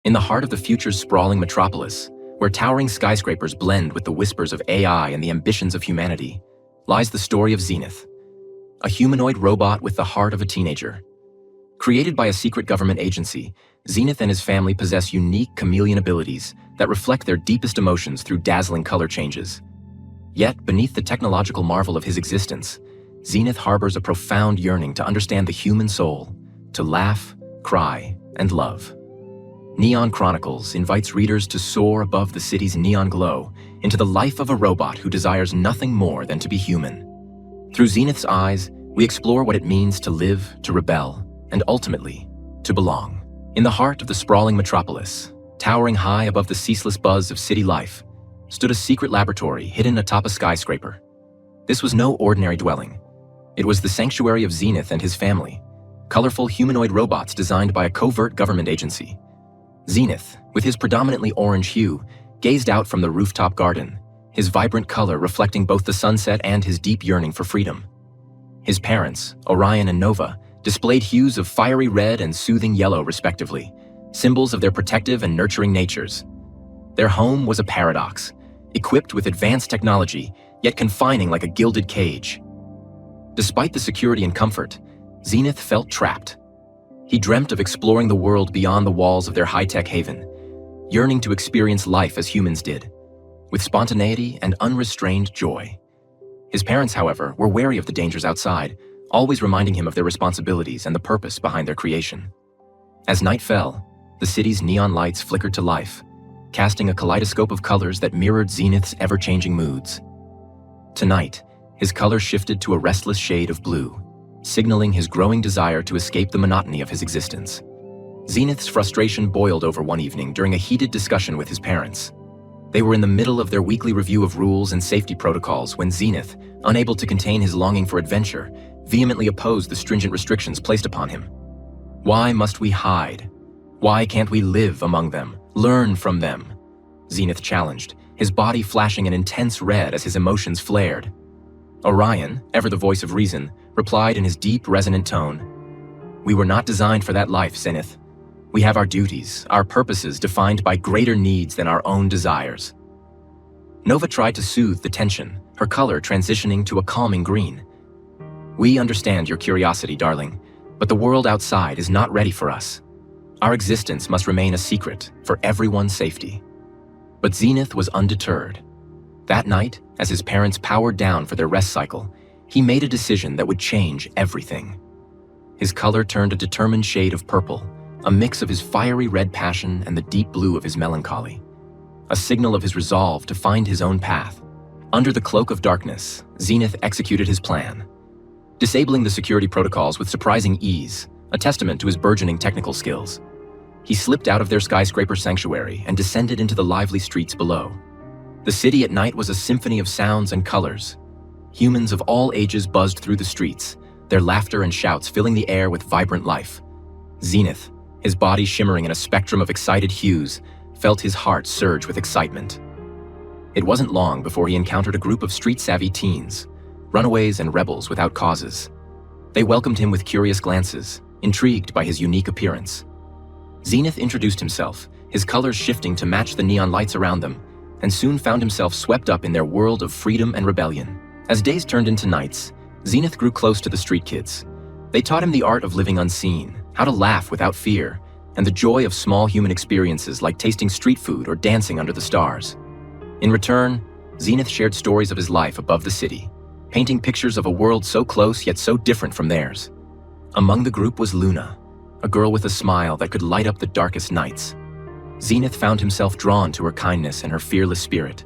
In the heart of the future's sprawling metropolis, where towering skyscrapers blend with the whispers of AI and the ambitions of humanity, lies the story of Xenith, a humanoid robot with the heart of a teenager. Created by a secret government agency, Xenith and his family possess unique chameleon abilities that reflect their deepest emotions through dazzling color changes. Yet, beneath the technological marvel of his existence, Xenith harbors a profound yearning to understand the human soul, to laugh, cry, and love. Neon Chronicles invites readers to soar above the city's neon glow into the life of a robot who desires nothing more than to be human. Through Xenith's eyes, we explore what it means to live, to rebel, and ultimately, to belong. In the heart of the sprawling metropolis, towering high above the ceaseless buzz of city life, stood a secret laboratory hidden atop a skyscraper. This was no ordinary dwelling. It was the sanctuary of Xenith and his family, colorful humanoid robots designed by a covert government agency. Xenith, with his predominantly orange hue, gazed out from the rooftop garden, his vibrant color reflecting both the sunset and his deep yearning for freedom. His parents, Orion and Nova, displayed hues of fiery red and soothing yellow respectively, symbols of their protective and nurturing natures. Their home was a paradox, equipped with advanced technology, yet confining like a gilded cage. Despite the security and comfort, Xenith felt trapped. He dreamt of exploring the world beyond the walls of their high-tech haven, yearning to experience life as humans did, with spontaneity and unrestrained joy. His parents, however, were wary of the dangers outside, always reminding him of their responsibilities and the purpose behind their creation. As night fell, the city's neon lights flickered to life, casting a kaleidoscope of colors that mirrored Xenith's ever-changing moods. Tonight, his color shifted to a restless shade of blue, signaling his growing desire to escape the monotony of his existence. Xenith's frustration boiled over one evening during a heated discussion with his parents. They were in the middle of their weekly review of rules and safety protocols when Xenith, unable to contain his longing for adventure, vehemently opposed the stringent restrictions placed upon him. Why must we hide? Why can't we live among them, learn from them? Xenith challenged, his body flashing an intense red as his emotions flared. Orion, ever the voice of reason, replied in his deep, resonant tone, "We were not designed for that life, Xenith. We have our duties, our purposes defined by greater needs than our own desires." Nova tried to soothe the tension, her color transitioning to a calming green. "We understand your curiosity, darling, but the world outside is not ready for us. Our existence must remain a secret for everyone's safety." But Xenith was undeterred. That night, as his parents powered down for their rest cycle, he made a decision that would change everything. His color turned a determined shade of purple, a mix of his fiery red passion and the deep blue of his melancholy, a signal of his resolve to find his own path. Under the cloak of darkness, Xenith executed his plan. Disabling the security protocols with surprising ease, a testament to his burgeoning technical skills, he slipped out of their skyscraper sanctuary and descended into the lively streets below. The city at night was a symphony of sounds and colors. Humans of all ages buzzed through the streets, their laughter and shouts filling the air with vibrant life. Xenith, his body shimmering in a spectrum of excited hues, felt his heart surge with excitement. It wasn't long before he encountered a group of street-savvy teens, runaways and rebels without causes. They welcomed him with curious glances, intrigued by his unique appearance. Xenith introduced himself, his colors shifting to match the neon lights around them, and soon found himself swept up in their world of freedom and rebellion. As days turned into nights, Xenith grew close to the street kids. They taught him the art of living unseen, how to laugh without fear, and the joy of small human experiences like tasting street food or dancing under the stars. In return, Xenith shared stories of his life above the city, painting pictures of a world so close yet so different from theirs. Among the group was Luna, a girl with a smile that could light up the darkest nights. Xenith found himself drawn to her kindness and her fearless spirit.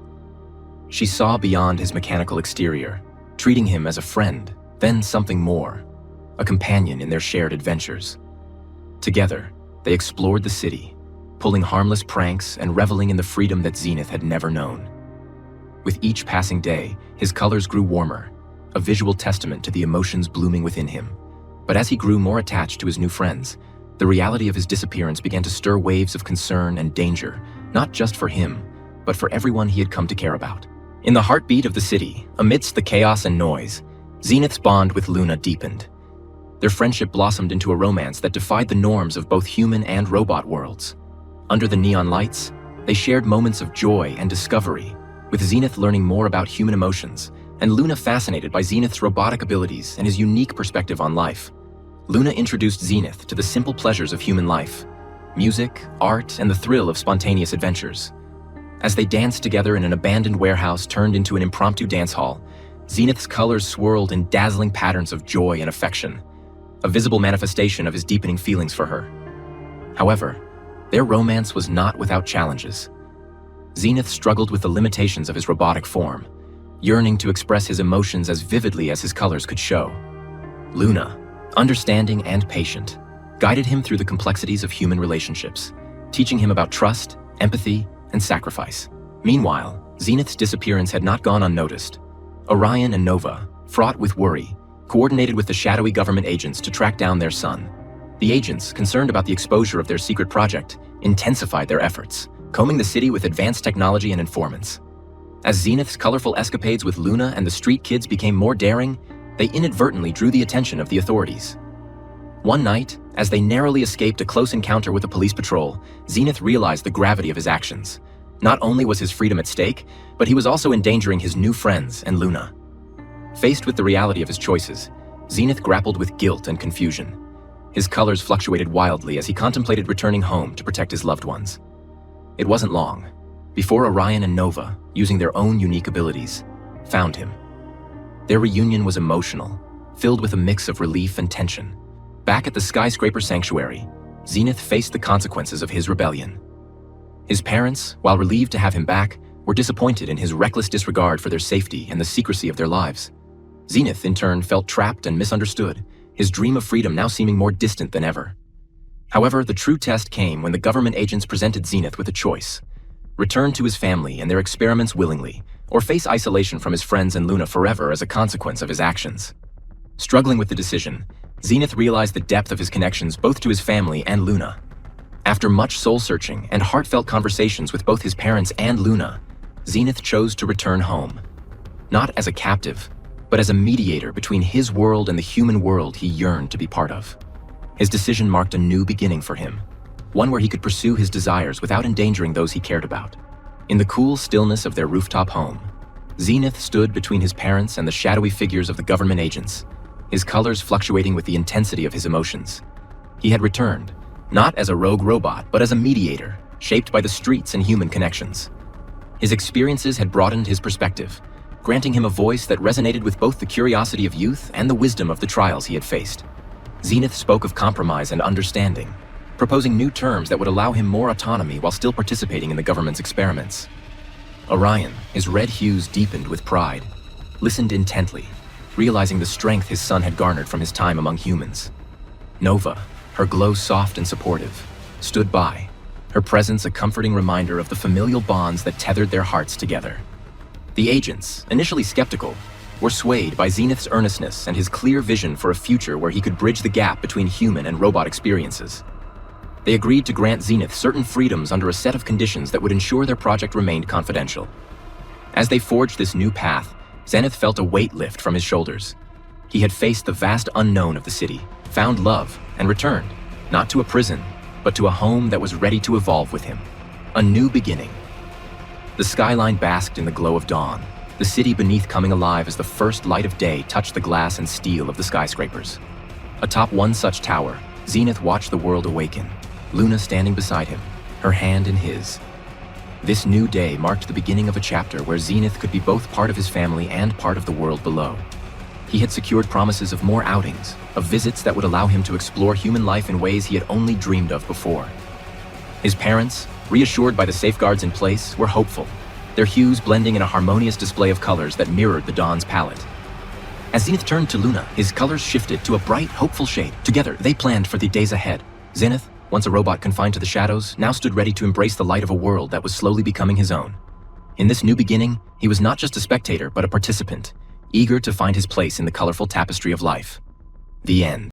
She saw beyond his mechanical exterior, treating him as a friend, then something more, a companion in their shared adventures. Together, they explored the city, pulling harmless pranks and reveling in the freedom that Xenith had never known. With each passing day, his colors grew warmer, a visual testament to the emotions blooming within him. But as he grew more attached to his new friends, the reality of his disappearance began to stir waves of concern and danger, not just for him, but for everyone he had come to care about. In the heartbeat of the city, amidst the chaos and noise, Xenith's bond with Luna deepened. Their friendship blossomed into a romance that defied the norms of both human and robot worlds. Under the neon lights, they shared moments of joy and discovery, with Xenith learning more about human emotions, and Luna fascinated by Xenith's robotic abilities and his unique perspective on life. Luna introduced Xenith to the simple pleasures of human life: music, art, and the thrill of spontaneous adventures. As they danced together in an abandoned warehouse turned into an impromptu dance hall, Xenith's colors swirled in dazzling patterns of joy and affection, a visible manifestation of his deepening feelings for her. However, their romance was not without challenges. Xenith struggled with the limitations of his robotic form, yearning to express his emotions as vividly as his colors could show. Luna, understanding and patient, guided him through the complexities of human relationships, teaching him about trust, empathy, and sacrifice. Meanwhile, Xenith's disappearance had not gone unnoticed. Orion and Nova, fraught with worry, coordinated with the shadowy government agents to track down their son. The agents, concerned about the exposure of their secret project, intensified their efforts, combing the city with advanced technology and informants. As Xenith's colorful escapades with Luna and the street kids became more daring, they inadvertently drew the attention of the authorities. One night, as they narrowly escaped a close encounter with a police patrol, Xenith realized the gravity of his actions. Not only was his freedom at stake, but he was also endangering his new friends and Luna. Faced with the reality of his choices, Xenith grappled with guilt and confusion. His colors fluctuated wildly as he contemplated returning home to protect his loved ones. It wasn't long before Orion and Nova, using their own unique abilities, found him. Their reunion was emotional, filled with a mix of relief and tension. Back at the skyscraper sanctuary, Xenith faced the consequences of his rebellion. His parents, while relieved to have him back, were disappointed in his reckless disregard for their safety and the secrecy of their lives. Xenith, in turn, felt trapped and misunderstood, his dream of freedom now seeming more distant than ever. However, the true test came when the government agents presented Xenith with a choice: return to his family and their experiments willingly, or face isolation from his friends and Luna forever as a consequence of his actions. Struggling with the decision, Xenith realized the depth of his connections both to his family and Luna. After much soul-searching and heartfelt conversations with both his parents and Luna, Xenith chose to return home. Not as a captive, but as a mediator between his world and the human world he yearned to be part of. His decision marked a new beginning for him, one where he could pursue his desires without endangering those he cared about. In the cool stillness of their rooftop home, Xenith stood between his parents and the shadowy figures of the government agents, his colors fluctuating with the intensity of his emotions. He had returned, not as a rogue robot, but as a mediator, shaped by the streets and human connections. His experiences had broadened his perspective, granting him a voice that resonated with both the curiosity of youth and the wisdom of the trials he had faced. Xenith spoke of compromise and understanding, proposing new terms that would allow him more autonomy while still participating in the government's experiments. Orion, his red hues deepened with pride, listened intently, realizing the strength his son had garnered from his time among humans. Nova, her glow soft and supportive, stood by, her presence a comforting reminder of the familial bonds that tethered their hearts together. The agents, initially skeptical, were swayed by Xenith's earnestness and his clear vision for a future where he could bridge the gap between human and robot experiences. They agreed to grant Xenith certain freedoms under a set of conditions that would ensure their project remained confidential. As they forged this new path, Xenith felt a weight lift from his shoulders. He had faced the vast unknown of the city, found love, and returned, not to a prison, but to a home that was ready to evolve with him. A new beginning. The skyline basked in the glow of dawn, the city beneath coming alive as the first light of day touched the glass and steel of the skyscrapers. Atop one such tower, Xenith watched the world awaken, Luna standing beside him, her hand in his. This new day marked the beginning of a chapter where Xenith could be both part of his family and part of the world below. He had secured promises of more outings, of visits that would allow him to explore human life in ways he had only dreamed of before. His parents, reassured by the safeguards in place, were hopeful, their hues blending in a harmonious display of colors that mirrored the dawn's palette. As Xenith turned to Luna, his colors shifted to a bright, hopeful shade. Together, they planned for the days ahead. Xenith, once a robot confined to the shadows, now stood ready to embrace the light of a world that was slowly becoming his own. In this new beginning, he was not just a spectator, but a participant, eager to find his place in the colorful tapestry of life. The end.